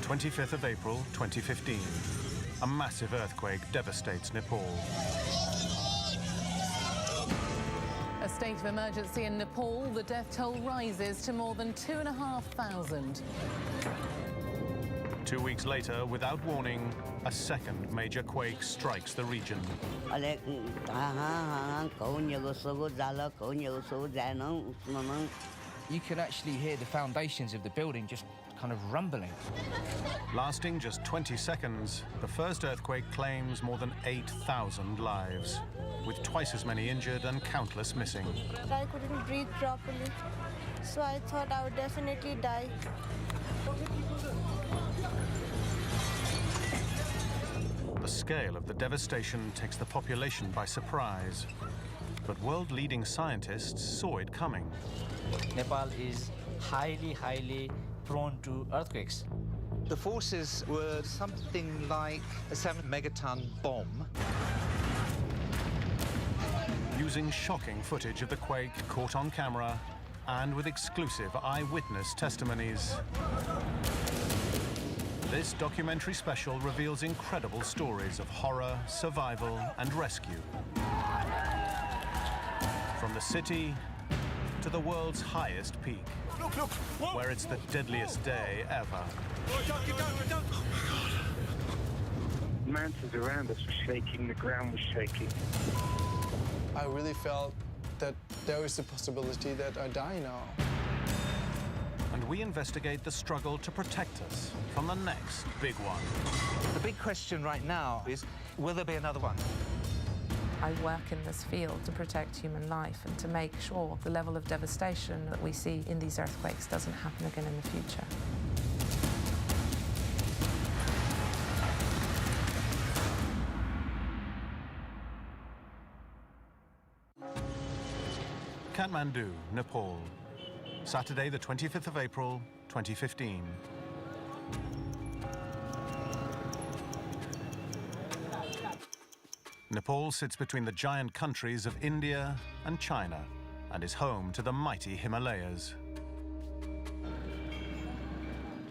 25th of April 2015. A massive earthquake devastates Nepal. A state of emergency in Nepal. The death toll rises to more than 2,500. 2 weeks later, without warning, a second major quake strikes the region. You could actually hear the foundations of the building just kind of rumbling. Lasting just 20 seconds, the first earthquake claims more than 8,000 lives, with twice as many injured and countless missing. I couldn't breathe properly, so I thought I would definitely die. The scale of the devastation takes the population by surprise, but world-leading scientists saw it coming. Nepal is highly prone to earthquakes. The forces were something like a 7-megaton bomb. Using shocking footage of the quake caught on camera and with exclusive eyewitness testimonies, this documentary special reveals incredible stories of horror, survival, and rescue. From the city to the world's highest peak, where it's the deadliest day ever. Mountains around us were shaking, the ground was shaking. I really felt that there is a possibility that I die now. And we investigate the struggle to protect us from the next big one. The big question right now is, will there be another one? I work in this field to protect human life and to make sure the level of devastation that we see in these earthquakes doesn't happen again in the future. Kathmandu, Nepal. Saturday, the 25th of April, 2015. Nepal sits between the giant countries of India and China and is home to the mighty Himalayas.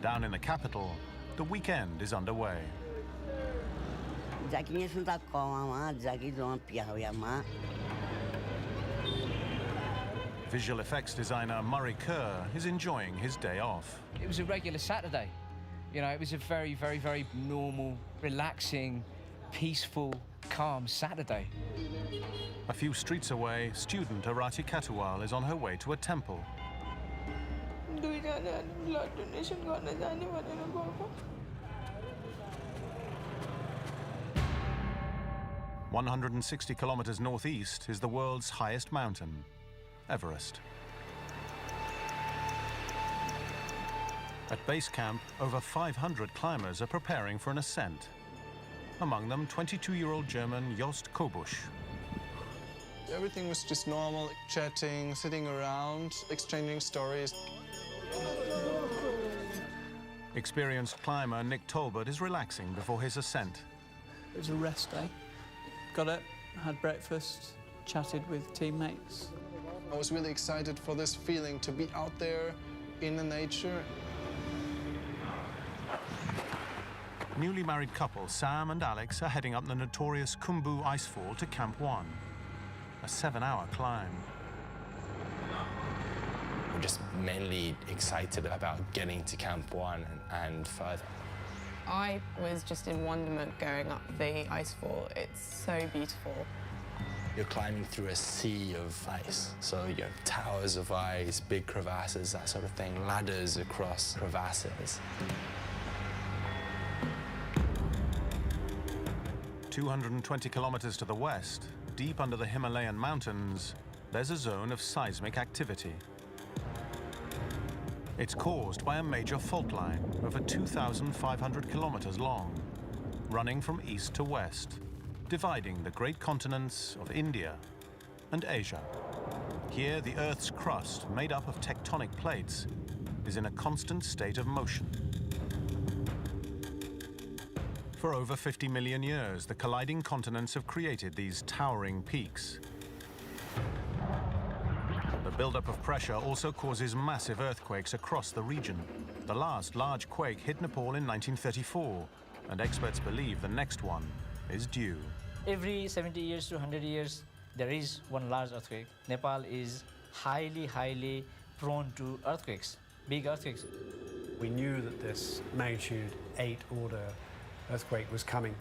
Down in the capital, the weekend is underway. Visual effects designer Murray Kerr is enjoying his day off. It was a regular Saturday. You know, it was a very normal, relaxing, peaceful, calm Saturday. A few streets away, student Arati Katuwal is on her way to a temple. 160 kilometers northeast is the world's highest mountain, Everest. At base camp, over 500 climbers are preparing for an ascent. Among them, 22-year-old German Jost Kobusch. Everything was just normal, chatting, sitting around, exchanging stories. Experienced climber Nick Tolbert is relaxing before his ascent. It was a rest day. Got up, had breakfast, chatted with teammates. I was really excited for this feeling to be out there in the nature. Newly married couple Sam and Alex are heading up the notorious Khumbu Icefall to Camp 1, a 7-hour climb. We're just mainly excited about getting to Camp 1 and further. I was just in wonderment going up the icefall. It's so beautiful. You're climbing through a sea of ice, so you know, towers of ice, big crevasses, that sort of thing, ladders across crevasses. 220 kilometers to the west, deep under the Himalayan mountains, there's a zone of seismic activity. It's caused by a major fault line over 2,500 kilometers long, running from east to west, dividing the great continents of India and Asia. Here, the Earth's crust, made up of tectonic plates, is in a constant state of motion. For over 50 million years, the colliding continents have created these towering peaks. But buildup of pressure also causes massive earthquakes across the region. The last large quake hit Nepal in 1934, and experts believe the next one is due. Every 70 years to 100 years, there is one large earthquake. Nepal is highly prone to earthquakes, big earthquakes. We knew that this magnitude 8 order earthquake was coming,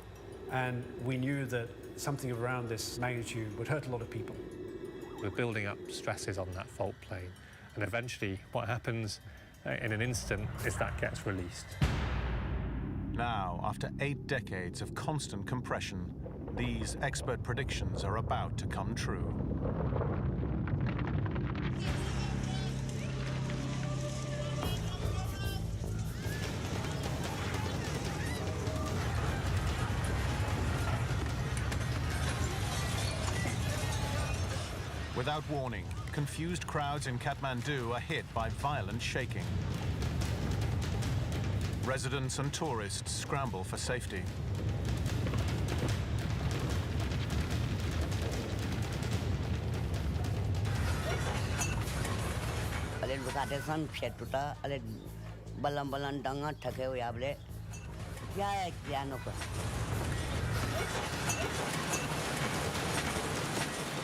and we knew that something around this magnitude would hurt a lot of people. We're building up stresses on that fault plane, and eventually what happens in an instant is that gets released. Now, after 8 decades of constant compression, these expert predictions are about to come true. Without warning, confused crowds in Kathmandu are hit by violent shaking. Residents and tourists scramble for safety.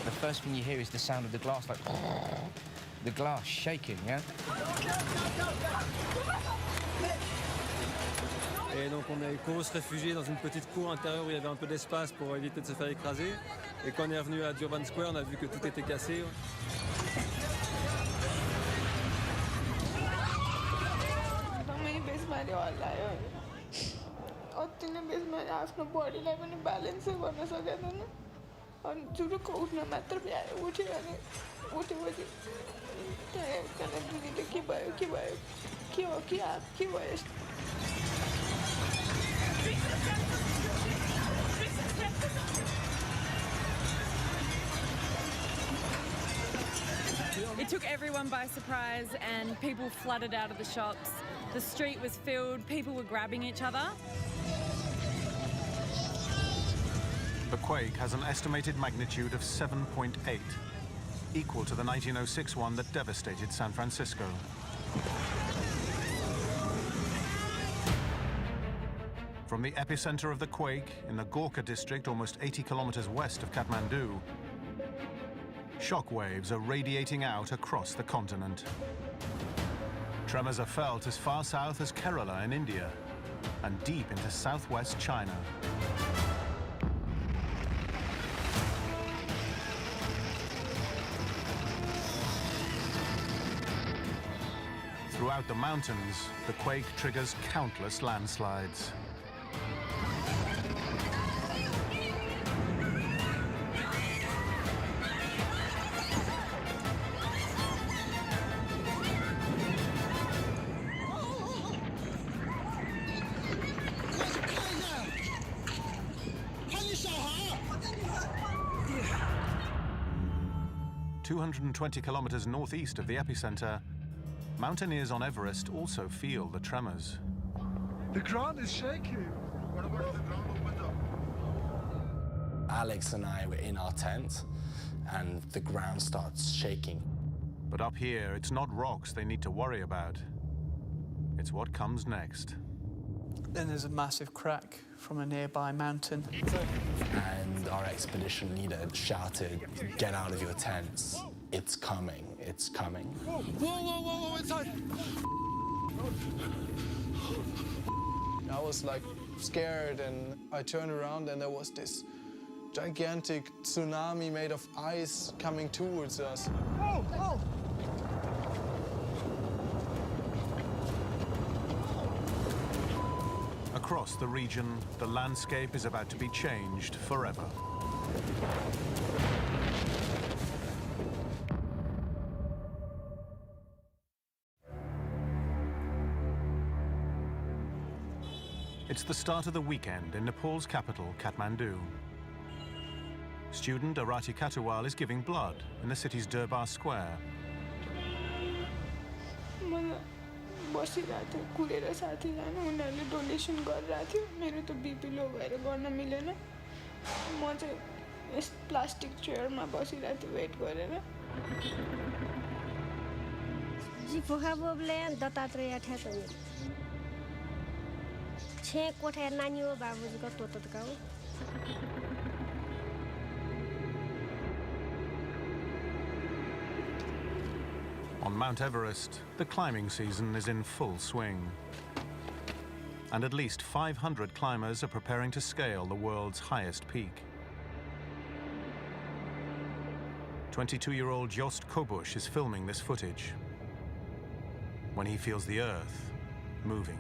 The first thing you hear is the sound of the glass, like the glass shaking, yeah? Et donc on a couru se réfugier dans une petite cour intérieure où il y avait un peu d'espace pour éviter de se faire écraser. Et quand on est revenu à Durban Square, on a vu que tout était cassé. It took everyone by surprise and people flooded out of the shops. The street was filled, people were grabbing each other. The quake has an estimated magnitude of 7.8, equal to the 1906 one that devastated San Francisco. From the epicenter of the quake in the Gorkha district, almost 80 kilometers west of Kathmandu, shock waves are radiating out across the continent. Tremors are felt as far south as Kerala in India and deep into southwest China. Throughout the mountains, the quake triggers countless landslides. ...220 kilometers northeast of the epicenter, mountaineers on Everest also feel the tremors. The ground is shaking. What about the ground opened up? Alex and I were in our tent, and the ground starts shaking. But up here, it's not rocks they need to worry about. It's what comes next. Then there's a massive crack from a nearby mountain. And our expedition leader shouted, "Get out of your tents. It's coming, it's coming." Whoa, whoa, whoa, whoa, inside! I was like scared, and I turned around and there was this gigantic tsunami made of ice coming towards us. Oh, oh! Across the region, the landscape is about to be changed forever. It's the start of the weekend in Nepal's capital, Kathmandu. Student Arati Katuwal is giving blood in the city's Durbar Square. बसिरहेको थियो कुरेर साथीजना उनीहरूले donation गरिरहेको थियो मेरो त BP लो भएर गर्न मिलेन म चाहिँ यस प्लास्टिक चेयरमा बसिरहेको थिएँ वेट गरेर On Mount Everest, the climbing season is in full swing. And at least 500 climbers are preparing to scale the world's highest peak. 22-year-old Jost Kobusch is filming this footage when he feels the earth moving.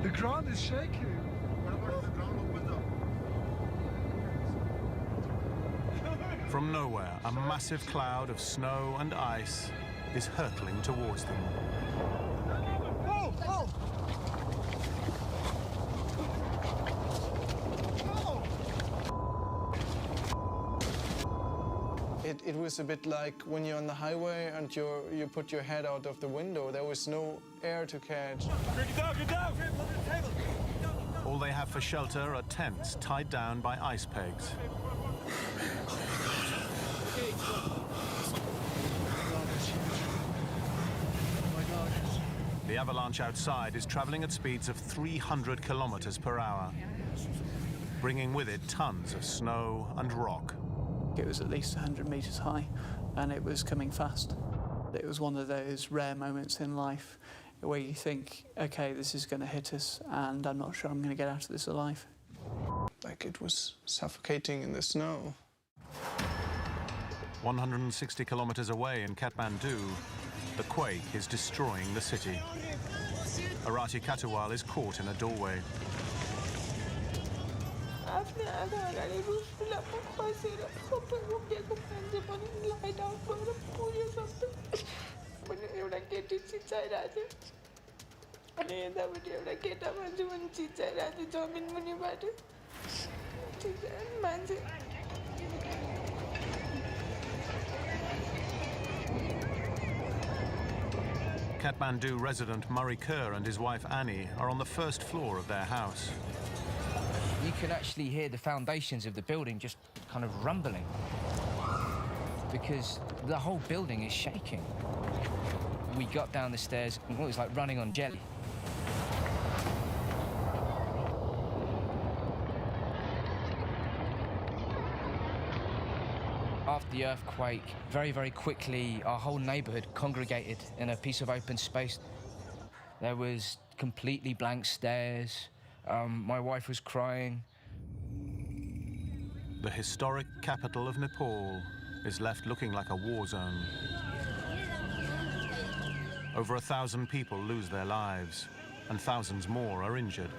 The ground is shaking. From nowhere, a massive cloud of snow and ice is hurtling towards them. Oh! Oh! It was a bit like when you're on the highway and you put your head out of the window. There was no air to catch. Get down, get down! All they have for shelter are tents tied down by ice pegs. The avalanche outside is traveling at speeds of 300 kilometers per hour, bringing with it tons of snow and rock. It was at least 100 meters high, and it was coming fast. It was one of those rare moments in life where you think, okay, this is going to hit us, and I'm not sure I'm going to get out of this alive. Like it was suffocating in the snow. 160 kilometers away in Kathmandu, the quake is destroying the city. Arati Kathuwal is caught in a doorway. Kathmandu resident Murray Kerr and his wife Annie are on the first floor of their house. You can actually hear the foundations of the building just kind of rumbling because the whole building is shaking. We got down the stairs and it was like running on jelly. After the earthquake, very, very quickly, our whole neighborhood congregated in a piece of open space. There was completely blank stares. My wife was crying. The historic capital of Nepal is left looking like a war zone. Over 1,000 people lose their lives, and thousands more are injured.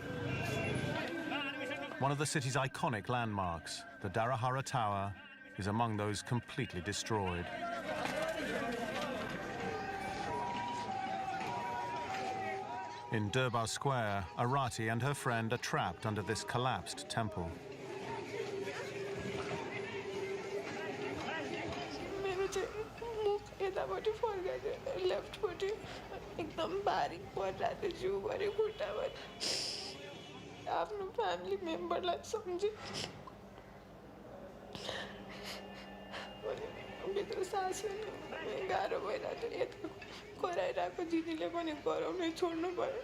One of the city's iconic landmarks, the Darahara Tower, is among those completely destroyed. In Durbar Square, Arati and her friend are trapped under this collapsed temple. family member like समझे मेरो सासुले गाह्रो भइरहेको थियो यता कराइरहेको दिदीले पनि गराउनै छोड्नु भयो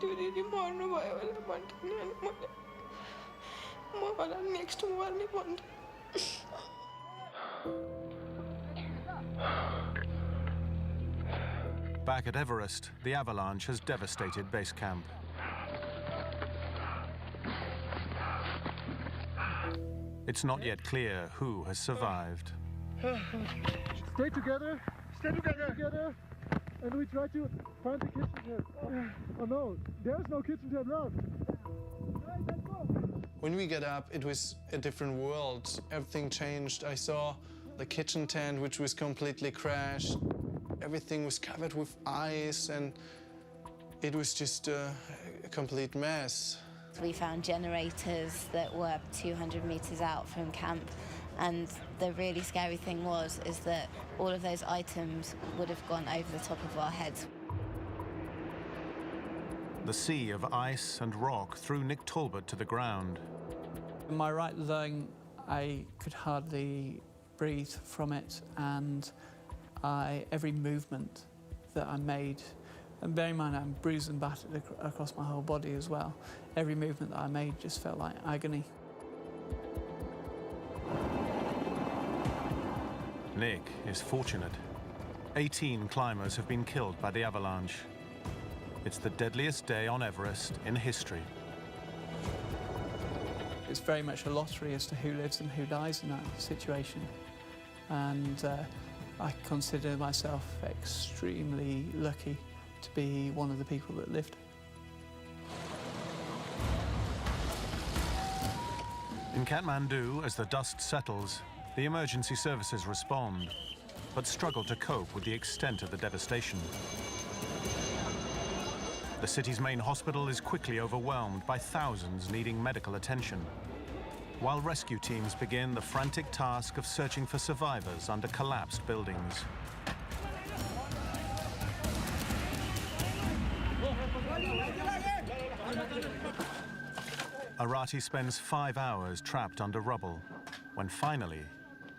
त्यो दिदी मर्नु भयो होला भन्थे अनि म होला नेक्स्ट मर्ने भन्थे Back at Everest, the avalanche has devastated base camp. It's not yet clear who has survived. Stay together, and we try to find the kitchen tent. Oh no, there's no kitchen tent left. When we get up, it was a different world. Everything changed. I saw the kitchen tent, which was completely crashed. Everything was covered with ice, and it was just a complete mess. We found generators that were 200 meters out from camp, and the really scary thing is that all of those items would have gone over the top of our heads. The sea of ice and rock threw Nick Talbot to the ground. In my right lung, I could hardly breathe from it, and every movement that I made, and bear in mind I'm bruised and battered across my whole body as well, every movement that I made just felt like agony. Nick is fortunate. 18 climbers have been killed by the avalanche. It's the deadliest day on Everest in history. It's very much a lottery as to who lives and who dies in that situation. And I consider myself extremely lucky to be one of the people that lived. In Kathmandu, as the dust settles, the emergency services respond, but struggle to cope with the extent of the devastation. The city's main hospital is quickly overwhelmed by thousands needing medical attention, while rescue teams begin the frantic task of searching for survivors under collapsed buildings. Arati spends 5 hours trapped under rubble, when finally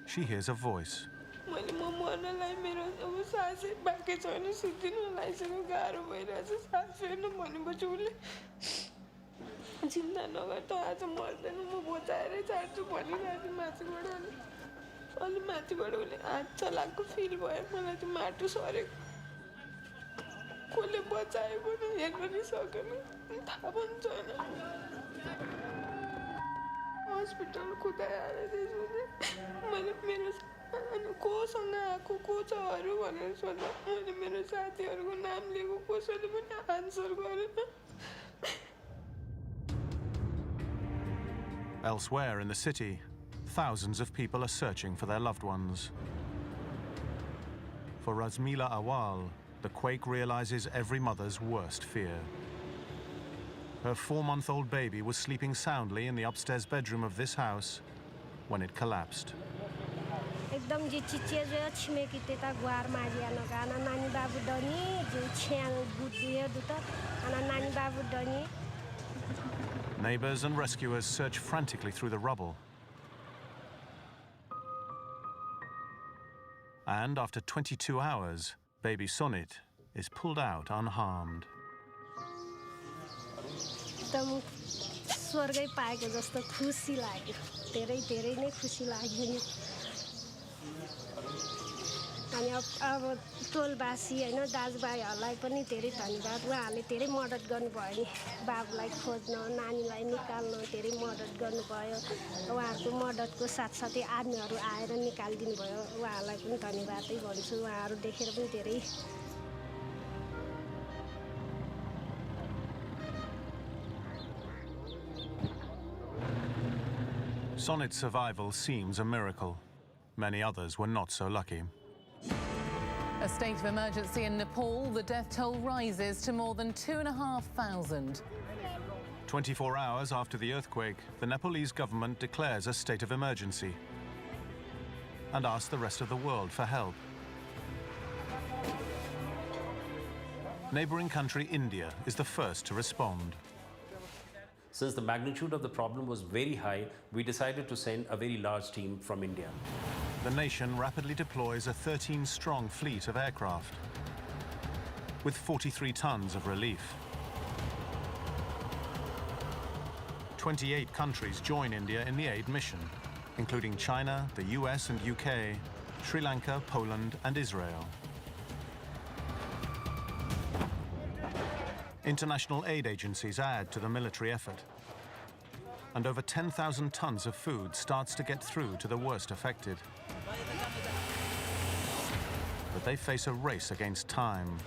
she hears a voice. Hospital खुदा आएर त्यसपछि मैले मेरो अनि कोसँग आएको को छ अरू भनेर सोध्दा मैले मेरो साथीहरूको नाम लिएको कसैले पनि आन्सर गरेन. Elsewhere in the city, thousands of people are searching for their loved ones. For Razmila Awal, the quake realizes every mother's worst fear. Her 4-month-old baby was sleeping soundly in the upstairs bedroom of this house when it collapsed. एकदम जे चिचिए जो छिमेकी त्यता गुहार Mariano गाना नानी बाबु डनी जो छ्याल बुद्धियो दुत ana नानी बाबु डनी. Neighbors and rescuers search frantically through the rubble. And after 22 hours, baby Sonit is pulled out unharmed. एकदम स्वर्गै पाएको जस्तो खुसी लाग्यो. धेरै धेरै नै खुसी लाग्यो नि. अनि अब टोलवासी हैन दाजुभाइहरुलाई पनि धेरै धन्यवाद. उहाँहरूले धेरै मद्दत गर्नुभयो नि. बाबुलाई खोज्न, नानीलाई निकाल्न धेरै मद्दत गर्नुभयो. उहाँहरूको मद्दतको साथसाथै आर्मीहरु आएर निकालिदिनु भयो. उहाँहरूलाई पनि धन्यवादै भन्छु. उहाँहरू देखेर पनि धेरै. Sonit's survival seems a miracle. Many others were not so lucky. A state of emergency in Nepal, the death toll rises to more than 2,500. 24 hours after the earthquake, the Nepalese government declares a state of emergency and asks the rest of the world for help. Neighboring country India is the first to respond. Since the magnitude of the problem was very high, we decided to send a very large team from India. The nation rapidly deploys a 13-strong fleet of aircraft with 43 tons of relief. 28 countries join India in the aid mission, including China, the US and UK, Sri Lanka, Poland and Israel. International aid agencies add to the military effort, and over 10,000 tons of food starts to get through to the worst affected. But they face a race against time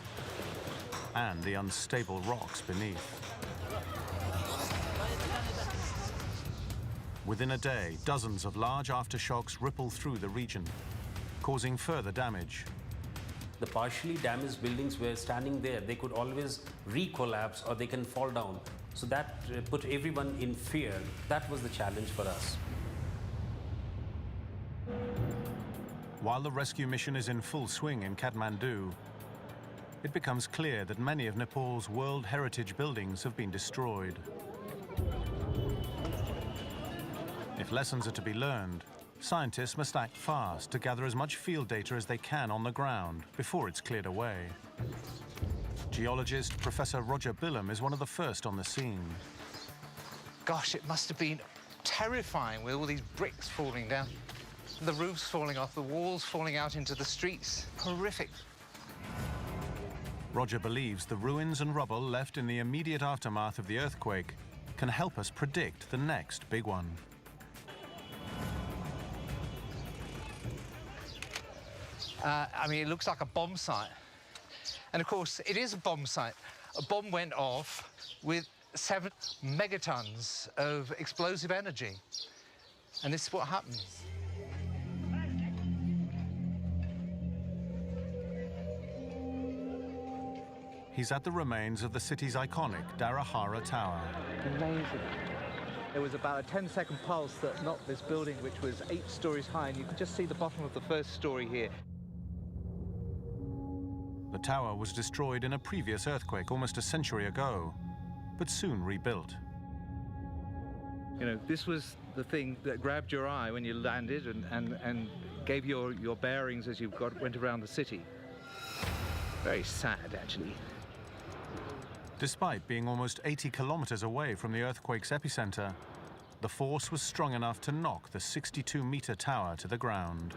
and the unstable rocks beneath. Within a day, dozens of large aftershocks ripple through the region, causing further damage. The partially damaged buildings were standing there. They could always re-collapse or they can fall down. So that put everyone in fear. That was the challenge for us. While the rescue mission is in full swing in Kathmandu, it becomes clear that many of Nepal's World Heritage buildings have been destroyed. If lessons are to be learned, Scientists must act fast to gather as much field data as they can on the ground before it's cleared away. Geologist Professor Roger Bilham is one of the first on the scene. Gosh, it must have been terrifying with all these bricks falling down. The roofs falling off, the walls falling out into the streets. Horrific. Roger believes the ruins and rubble left in the immediate aftermath of the earthquake can help us predict the next big one. I mean, it looks like a bomb site. And of course, it is a bomb site. A bomb went off with 7 megatons of explosive energy. And this is what happens. He's at the remains of the city's iconic Darahara Tower. Amazing. There was about a 10-second pulse that knocked this building, which was 8 stories high, and you could just see the bottom of the first story here. The tower was destroyed in a previous earthquake almost a century ago, but soon rebuilt. You know, this was the thing that grabbed your eye when you landed and gave your bearings as you went around the city. Very sad, actually. Despite being almost 80 kilometers away from the earthquake's epicenter, the force was strong enough to knock the 62-meter tower to the ground.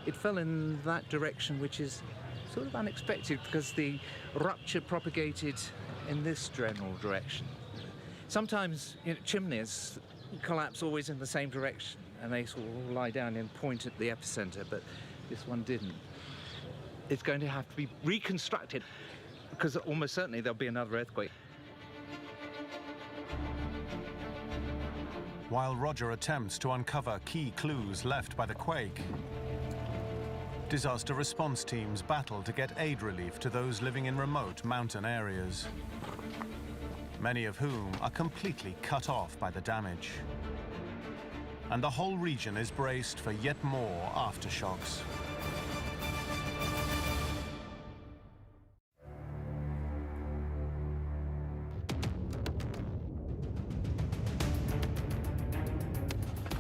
It fell in that direction, which is sort of unexpected because the rupture propagated in this general direction. Sometimes, you know, chimneys collapse always in the same direction and they sort of lie down and point at the epicenter, but this one didn't. It's going to have to be reconstructed because almost certainly there'll be another earthquake. While Roger attempts to uncover key clues left by the quake, disaster response teams battle to get aid relief to those living in remote mountain areas, many of whom are completely cut off by the damage. And the whole region is braced for yet more aftershocks.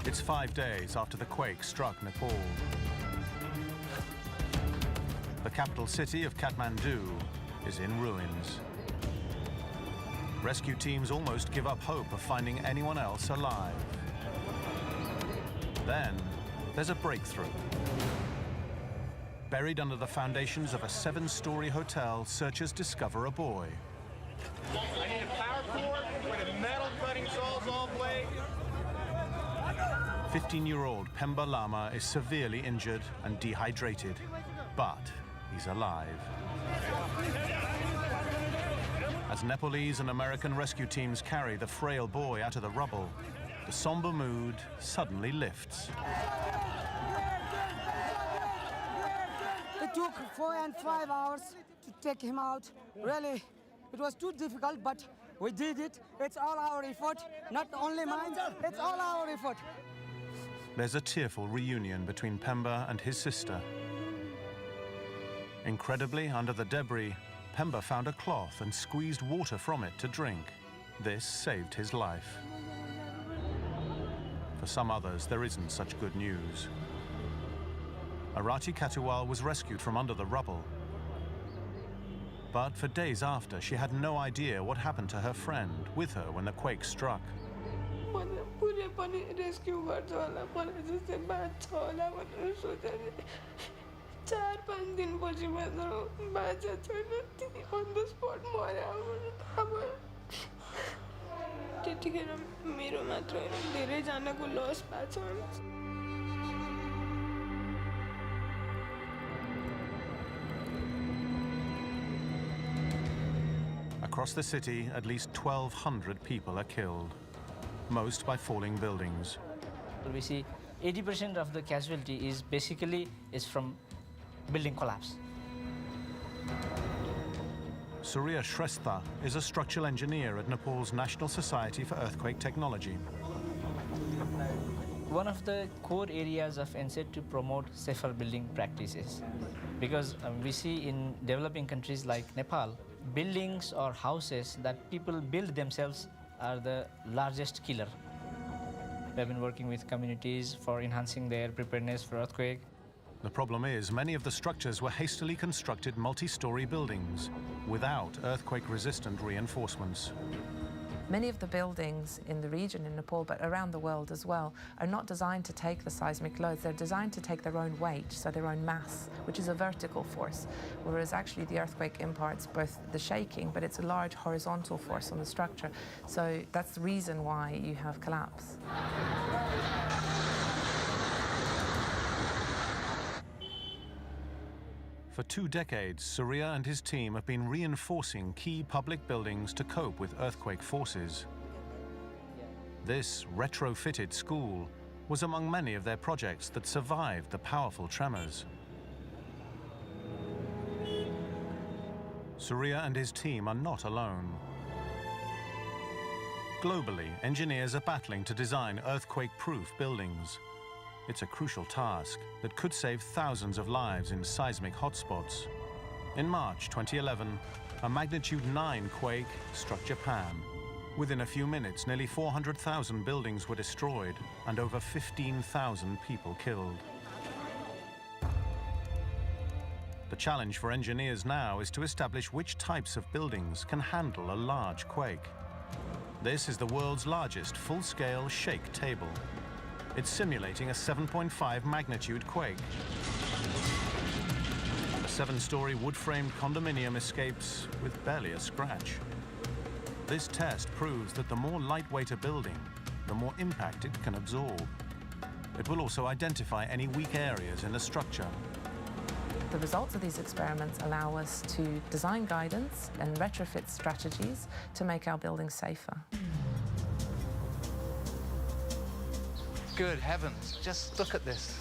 It's 5 days after the quake struck Nepal. The capital city of Kathmandu is in ruins. Rescue teams almost give up hope of finding anyone else alive. Then, there's a breakthrough. Buried under the foundations of a 7-story hotel, searchers discover a boy. I need a power cord with a metal cutting sawzall blade. 15-year-old Pemba Lama is severely injured and dehydrated, but he's alive. As Nepalese and American rescue teams carry the frail boy out of the rubble, the somber mood suddenly lifts. It took 4 and 5 hours to take him out. Really, it was too difficult, but we did it. It's all our effort, not only mine, it's all our effort. There's a tearful reunion between Pemba and his sister. Incredibly, under the debris, Pemba found a cloth and squeezed water from it to drink. This saved his life. For some others, there isn't such good news. Arati Katuwal was rescued from under the rubble. But for days after, she had no idea what happened to her friend with her when the quake struck. पुरै पनि rescue गर्छ होला मलाई जस्तै बाँच्छ होला भनेर सोचेर 4-5 दिनपछि मात्र बाँचेको छैन अन द स्पट मर्यो अब त्यतिखेर मेरो मात्र होइन धेरैजनाको लस भएको छ Across the city, at least 1,200 people are killed, most by falling buildings. We see 80% of the casualty is basically from building collapse. Surya Shrestha is a structural engineer at Nepal's National Society for Earthquake Technology. One of the core areas of NSET to promote safer building practices, because we see in developing countries like Nepal, buildings or houses that people build themselves are the largest killer. We have been working with communities for enhancing their preparedness for earthquake. The problem is many of the structures were hastily constructed multi-story buildings without earthquake-resistant reinforcements. Many of the buildings in the region in Nepal, but around the world as well, are not designed to take the seismic loads. They're designed to take their own weight, so their own mass, which is a vertical force, whereas actually the earthquake imparts both the shaking, but it's a large horizontal force on the structure. So that's the reason why you have collapse. For 2 decades, Surya and his team have been reinforcing key public buildings to cope with earthquake forces. This retrofitted school was among many of their projects that survived the powerful tremors. Surya and his team are not alone. Globally, engineers are battling to design earthquake-proof buildings. It's a crucial task that could save thousands of lives in seismic hotspots. In March 2011, a magnitude 9 quake struck Japan. Within a few minutes, nearly 400,000 buildings were destroyed and over 15,000 people killed. The challenge for engineers now is to establish which types of buildings can handle a large quake. This is the world's largest full-scale shake table. It's simulating a 7.5 magnitude quake. A 7-story wood-framed condominium escapes with barely a scratch. This test proves that the more lightweight a building, the more impact it can absorb. It will also identify any weak areas in the structure. The results of these experiments allow us to design guidance and retrofit strategies to make our buildings safer. Good heavens, just look at this.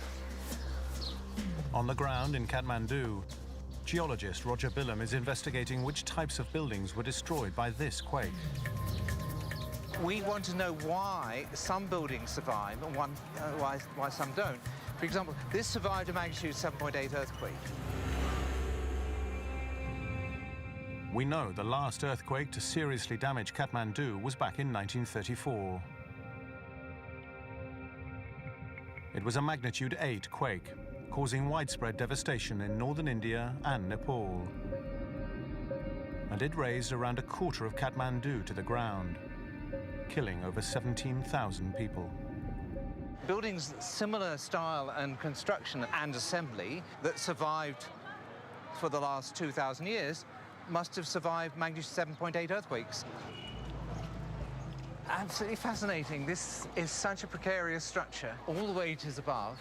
On the ground in Kathmandu, geologist Roger Billam is investigating which types of buildings were destroyed by this quake. We want to know why some buildings survive and why some don't. For example, this survived a magnitude 7.8 earthquake. We know the last earthquake to seriously damage Kathmandu was back in 1934. It was a magnitude 8 quake, causing widespread devastation in northern India and Nepal. And it razed around a quarter of Kathmandu to the ground, killing over 17,000 people. Buildings similar style and construction and assembly that survived for the last 2,000 years must have survived magnitude 7.8 earthquakes. Absolutely fascinating. This is such a precarious structure. All the weight is above.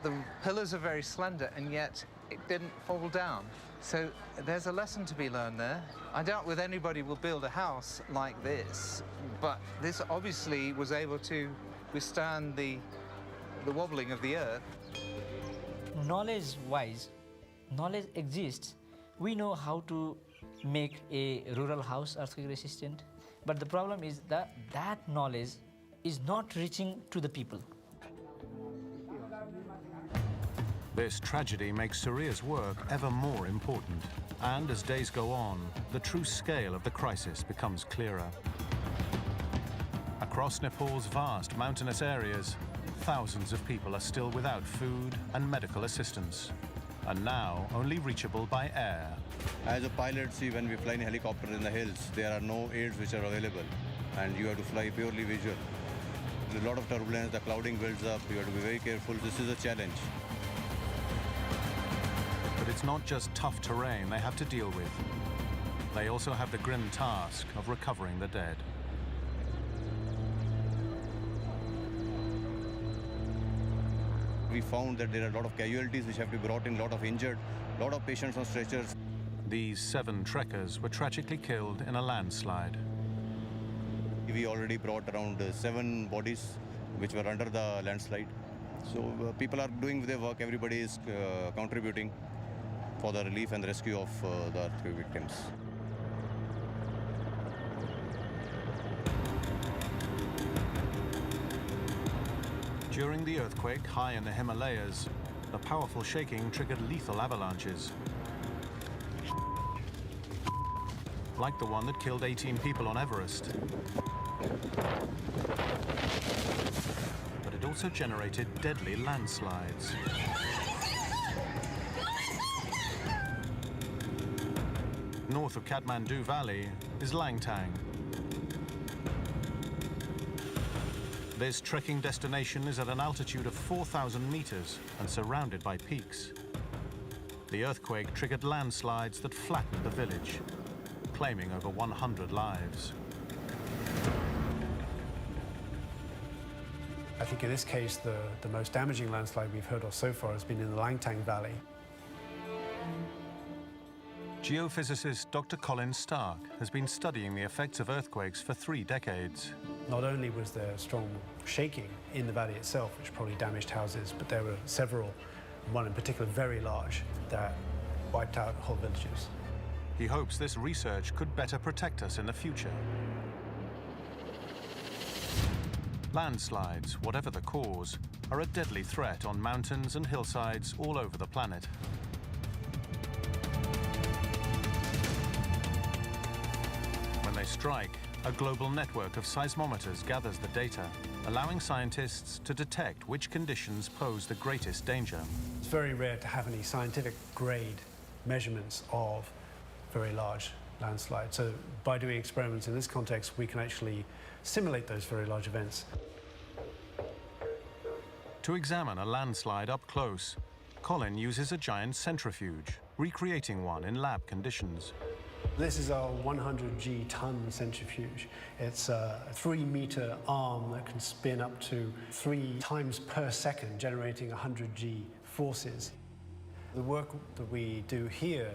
The pillars are very slender, and yet it didn't fall down. So there's a lesson to be learned there. I doubt whether anybody will build a house like this, but this obviously was able to withstand the wobbling of the earth. Knowledge-wise, knowledge exists. We know how to make a rural house earthquake resistant. But the problem is that that knowledge is not reaching to the people. This tragedy makes Surya's work ever more important. And as days go on, the true scale of the crisis becomes clearer. Across Nepal's vast mountainous areas, thousands of people are still without food and medical assistance, and now only reachable by air. As a pilot, see, when we fly in a helicopter in the hills, there are no aids which are available, and you have to fly purely visual. There's a lot of turbulence, the clouding builds up, you have to be very careful. This is a challenge. But it's not just tough terrain they have to deal with. They also have the grim task of recovering the dead. We found that there are a lot of casualties which have to be brought in, a lot of injured, a lot of patients on stretchers. These 7 trekkers were tragically killed in a landslide. We already brought around 7 bodies which were under the landslide. So people are doing their work, everybody is contributing for the relief and rescue of the earthquake victims. During the earthquake high in the Himalayas, the powerful shaking triggered lethal avalanches. like the one that killed 18 people on Everest. But it also generated deadly landslides. North of Kathmandu Valley is Langtang. This trekking destination is at an altitude of 4,000 meters and surrounded by peaks. The earthquake triggered landslides that flattened the village, claiming over 100 lives. I think in this case, the most damaging landslide we've heard of so far has been in the Langtang Valley. Geophysicist Dr. Colin Stark has been studying the effects of earthquakes for 3 decades. Not only was there strong shaking in the valley itself, which probably damaged houses, but there were several, one in particular very large, that wiped out whole villages. He hopes this research could better protect us in the future. Landslides, whatever the cause, are a deadly threat on mountains and hillsides all over the planet. When they strike, a global network of seismometers gathers the data, allowing scientists to detect which conditions pose the greatest danger. It's very rare to have any scientific grade measurements of very large landslides. So by doing experiments in this context, we can actually simulate those very large events. To examine a landslide up close, Colin uses a giant centrifuge, recreating one in lab conditions. This is our 100G ton centrifuge. It's a 3-meter arm that can spin up to 3 times per second, generating 100G forces. The work that we do here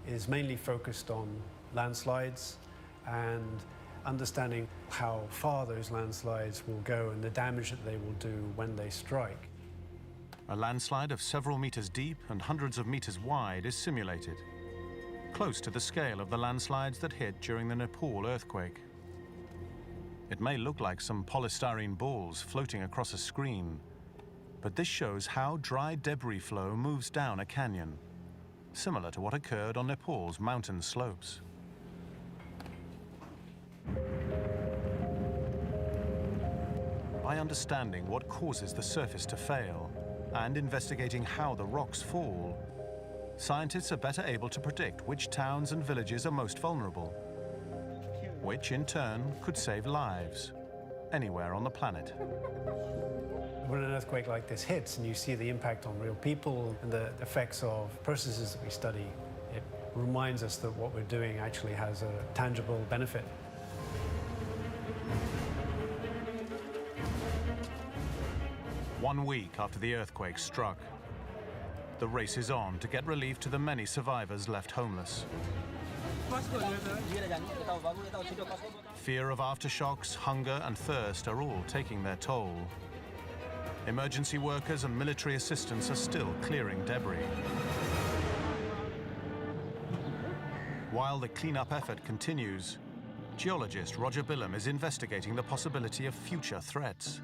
is mainly focused on landslides and understanding how far those landslides will go and the damage that they will do when they strike. A landslide of several meters deep and hundreds of meters wide is simulated, close to the scale of the landslides that hit during the Nepal earthquake. It may look like some polystyrene balls floating across a screen, but this shows how dry debris flow moves down a canyon, similar to what occurred on Nepal's mountain slopes. By understanding what causes the surface to fail and investigating how the rocks fall, scientists are better able to predict which towns and villages are most vulnerable, which in turn could save lives anywhere on the planet. When an earthquake like this hits and you see the impact on real people and the effects of processes that we study, it reminds us that what we're doing actually has a tangible benefit. One week after the earthquake struck, the race is on to get relief to the many survivors left homeless. Fear of aftershocks, hunger and thirst are all taking their toll. Emergency workers and military assistants are still clearing debris. While the cleanup effort continues, geologist Roger Billam is investigating the possibility of future threats.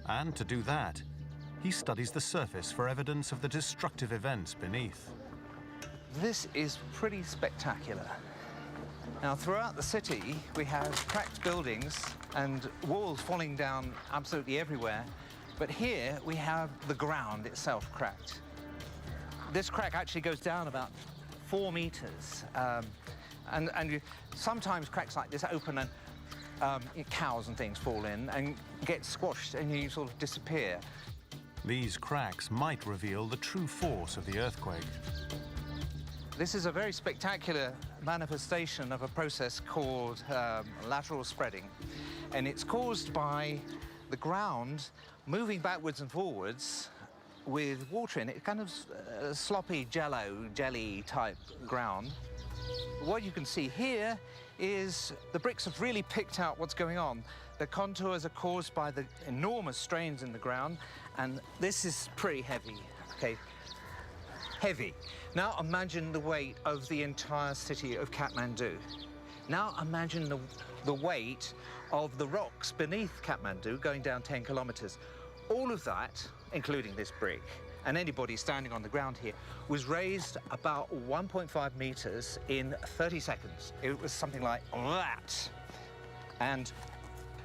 And to do that, he studies the surface for evidence of the destructive events beneath. This is pretty spectacular. Now, throughout the city, we have cracked buildings and walls falling down absolutely everywhere. But here, we have the ground itself cracked. This crack actually goes down about 4 meters. Sometimes cracks like this open and cows and things fall in and get squashed and you sort of disappear. These cracks might reveal the true force of the earthquake. This is a very spectacular manifestation of a process called lateral spreading. And it's caused by the ground moving backwards and forwards with water in it, kind of sloppy jelly type ground. What you can see here is the bricks have really picked out what's going on. The contours are caused by the enormous strains in the ground, and this is pretty heavy, okay? Heavy. Now imagine the weight of the entire city of Kathmandu. Now imagine the weight of the rocks beneath Kathmandu going down 10 kilometers. All of that, including this brick, and anybody standing on the ground here, was raised about 1.5 meters in 30 seconds. It was something like that. And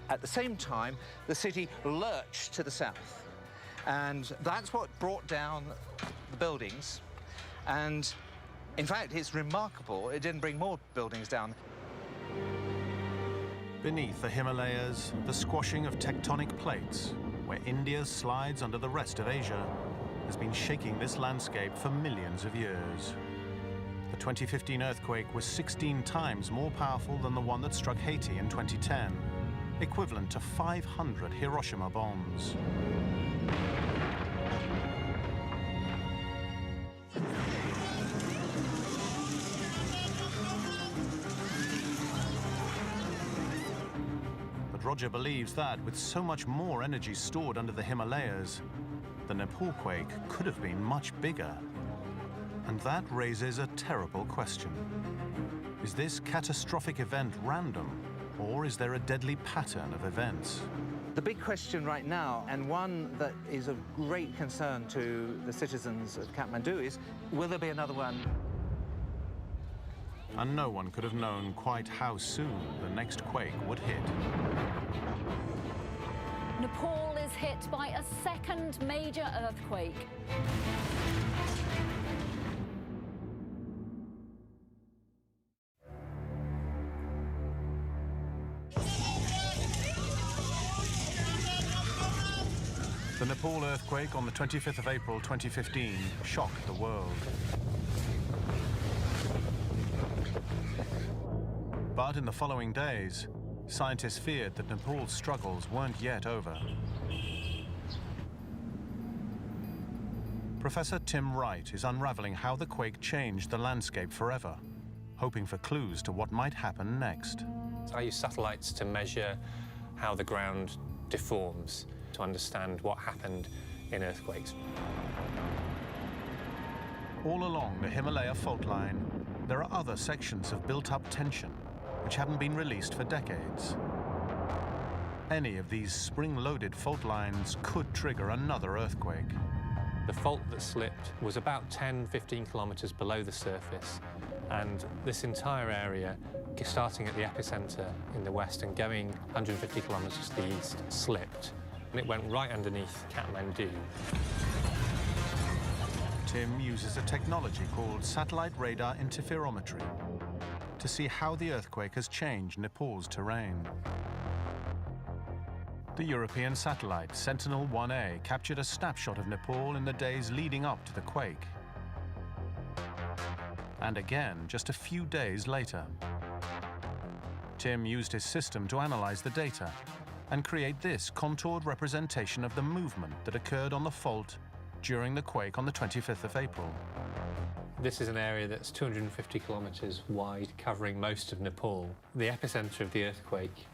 at the same time, the city lurched to the south. And that's what brought down the buildings. And in fact, it's remarkable, it didn't bring more buildings down. Beneath the Himalayas, the squashing of tectonic plates, where India slides under the rest of Asia, has been shaking this landscape for millions of years. The 2015 earthquake was 16 times more powerful than the one that struck Haiti in 2010, equivalent to 500 Hiroshima bombs. But Roger believes that with so much more energy stored under the Himalayas, the Nepal quake could have been much bigger. And that raises a terrible question. Is this catastrophic event random, or is there a deadly pattern of events? The big question right now, and one that is of great concern to the citizens of Kathmandu, is will there be another one? And no one could have known quite how soon the next quake would hit. Nepal is hit by a second major earthquake. The Nepal earthquake on the 25th of April 2015 shocked the world. But in the following days, scientists feared that Nepal's struggles weren't yet over. Professor Tim Wright is unraveling how the quake changed the landscape forever, hoping for clues to what might happen next. I use satellites to measure how the ground deforms, to understand what happened in earthquakes. All along the Himalaya fault line, there are other sections of built-up tension which haven't been released for decades. Any of these spring-loaded fault lines could trigger another earthquake. The fault that slipped was about 10-15 kilometers below the surface, and this entire area, starting at the epicenter in the west and going 150 kilometers to the east, slipped. And it went right underneath Kathmandu. Tim uses a technology called satellite radar interferometry to see how the earthquake has changed Nepal's terrain. The European satellite Sentinel-1A captured a snapshot of Nepal in the days leading up to the quake. And again, just a few days later. Tim used his system to analyze the data and create this contoured representation of the movement that occurred on the fault during the quake on the 25th of April. This is an area that's 250 kilometers wide, covering most of Nepal. The epicenter of the earthquake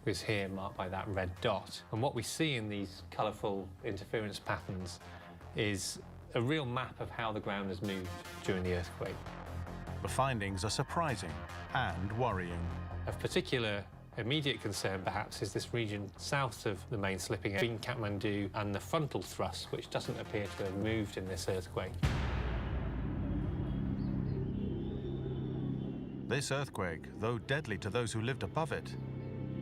is here, marked by that red dot. And what we see in these colorful interference patterns is a real map of how the ground has moved during the earthquake. The findings are surprising and worrying. Of particular immediate concern, perhaps, is this region south of the main slipping between Kathmandu and the frontal thrust, which doesn't appear to have moved in this earthquake. This earthquake, though deadly to those who lived above it,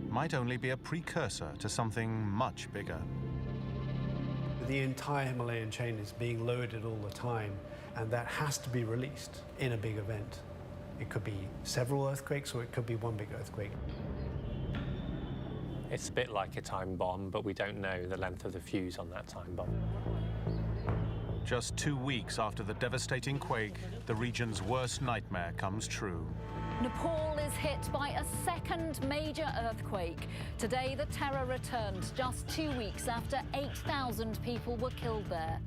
might only be a precursor to something much bigger. The entire Himalayan chain is being loaded all the time, and that has to be released in a big event. It could be several earthquakes, or it could be one big earthquake. It's a bit like a time bomb, but we don't know the length of the fuse on that time bomb. Just 2 weeks after the devastating quake, the region's worst nightmare comes true. Nepal is hit by a second major earthquake. Today, the terror returned just 2 weeks after 8,000 people were killed there.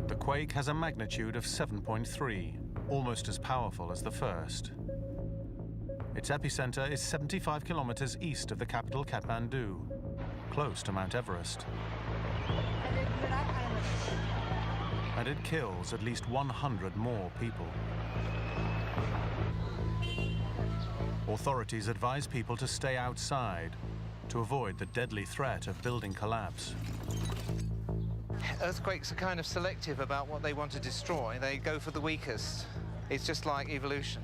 The quake has a magnitude of 7.3, almost as powerful as the first. Its epicenter is 75 kilometers east of the capital Kathmandu, close to Mount Everest. And it kills at least 100 more people. Authorities advise people to stay outside to avoid the deadly threat of building collapse. Earthquakes are kind of selective about what they want to destroy. They go for the weakest. It's just like evolution.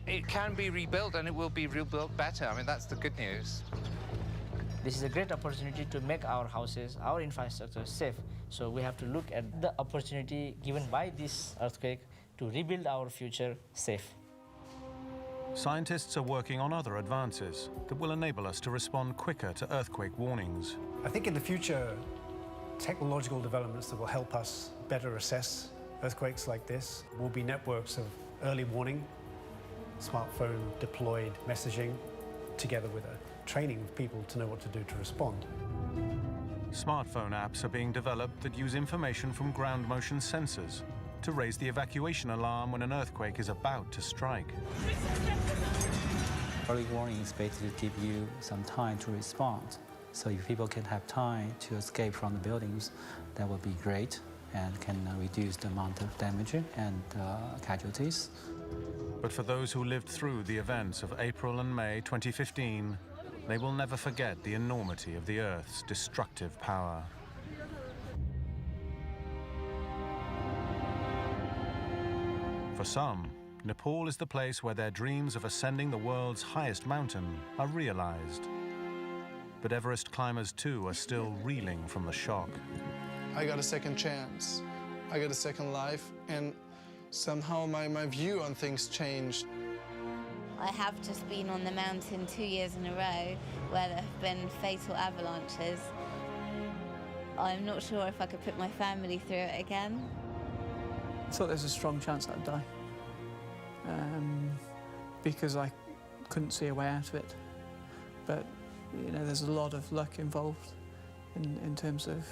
It can be rebuilt, and it will be rebuilt better. I mean, that's the good news. This is a great opportunity to make our houses, our infrastructure safe. So we have to look at the opportunity given by this earthquake to rebuild our future safe. Scientists are working on other advances that will enable us to respond quicker to earthquake warnings. I think in the future, technological developments that will help us better assess earthquakes like this will be networks of early warning, smartphone deployed messaging, together with a training of people to know what to do to respond. Smartphone apps are being developed that use information from ground motion sensors to raise the evacuation alarm when an earthquake is about to strike. Early warning is basically to give you some time to respond. So if people can have time to escape from the buildings, that would be great and can reduce the amount of damage and casualties. But for those who lived through the events of April and May 2015, they will never forget the enormity of the Earth's destructive power. For some, Nepal is the place where their dreams of ascending the world's highest mountain are realized. But Everest climbers too are still reeling from the shock. I got a second chance. I got a second life, and somehow my view on things changed. I have just been on the mountain 2 years in a row where there have been fatal avalanches. I'm not sure if I could put my family through it again. I thought there's a strong chance I'd die because I couldn't see a way out of it. But you know, there's a lot of luck involved in terms of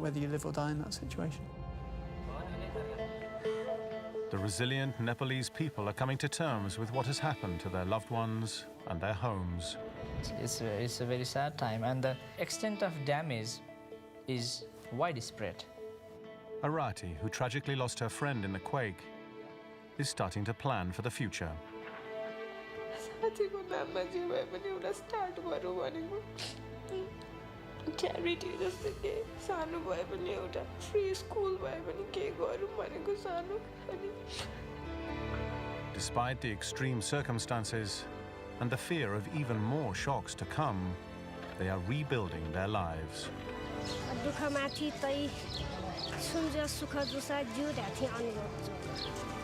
whether you live or die in that situation. The resilient Nepalese people are coming to terms with what has happened to their loved ones and their homes. It's a very sad time, and the extent of damage is widespread. Arati, who tragically lost her friend in the quake, is starting to plan for the future. Charity जस्तो के सानो भए पनि एउटा free school भए पनि के गरौँ भनेको सानो अनि Despite the extreme circumstances and the fear of even more shocks to come, they are rebuilding their lives. दुःखमाथि तै सुन्छ सुख जुसा जिउ ढाथी अनुभव